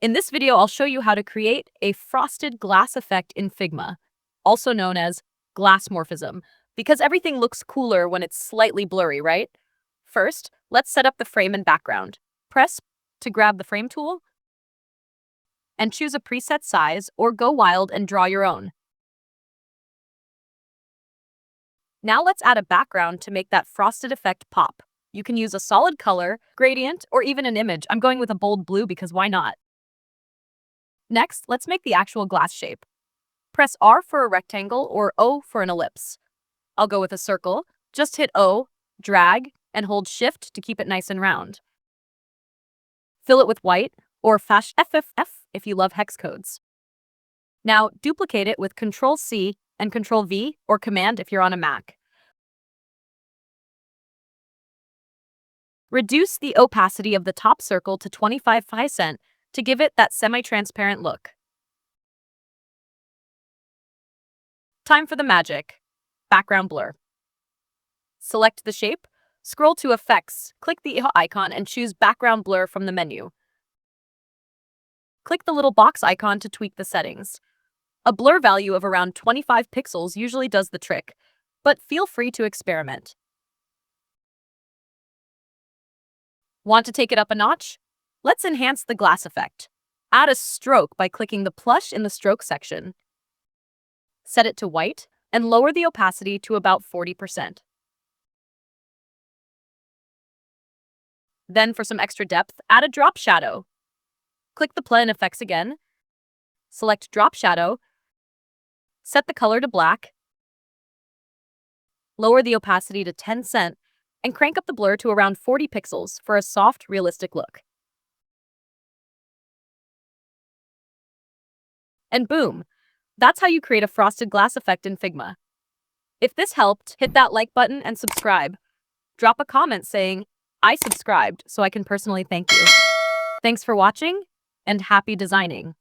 In this video, I'll show you how to create a frosted glass effect in Figma, also known as Glassmorphism, because everything looks cooler when it's slightly blurry, right? First, let's set up the frame and background. Press to grab the frame tool and choose a preset size or go wild and draw your own. Now let's add a background to make that frosted effect pop. You can use a solid color, gradient, or even an image. I'm going with a bold blue because why not? Next, let's make the actual glass shape. Press R for a rectangle or O for an ellipse. I'll go with a circle. Just hit O, drag, and hold Shift to keep it nice and round. Fill it with white or Fash FFF if you love hex codes. Now duplicate it with Ctrl-C and Ctrl-V or Command if you're on a Mac. Reduce the opacity of the top circle to 25% to give it that semi-transparent look. Time for the magic. Background blur. Select the shape, scroll to Effects, click the icon and choose Background Blur from the menu. Click the little box icon to tweak the settings. A blur value of around 25 pixels usually does the trick, but feel free to experiment. Want to take it up a notch? Let's enhance the glass effect. Add a stroke by clicking the plush in the stroke section. Set it to white and lower the opacity to about 40%. Then for some extra depth, add a drop shadow. Click the plugin effects again. Select drop shadow. Set the color to black. Lower the opacity to 10% and crank up the blur to around 40 pixels for a soft, realistic look. And boom! That's how you create a frosted glass effect in Figma. If this helped, hit that like button and subscribe. Drop a comment saying, "I subscribed," so I can personally thank you. Thanks for watching, and happy designing!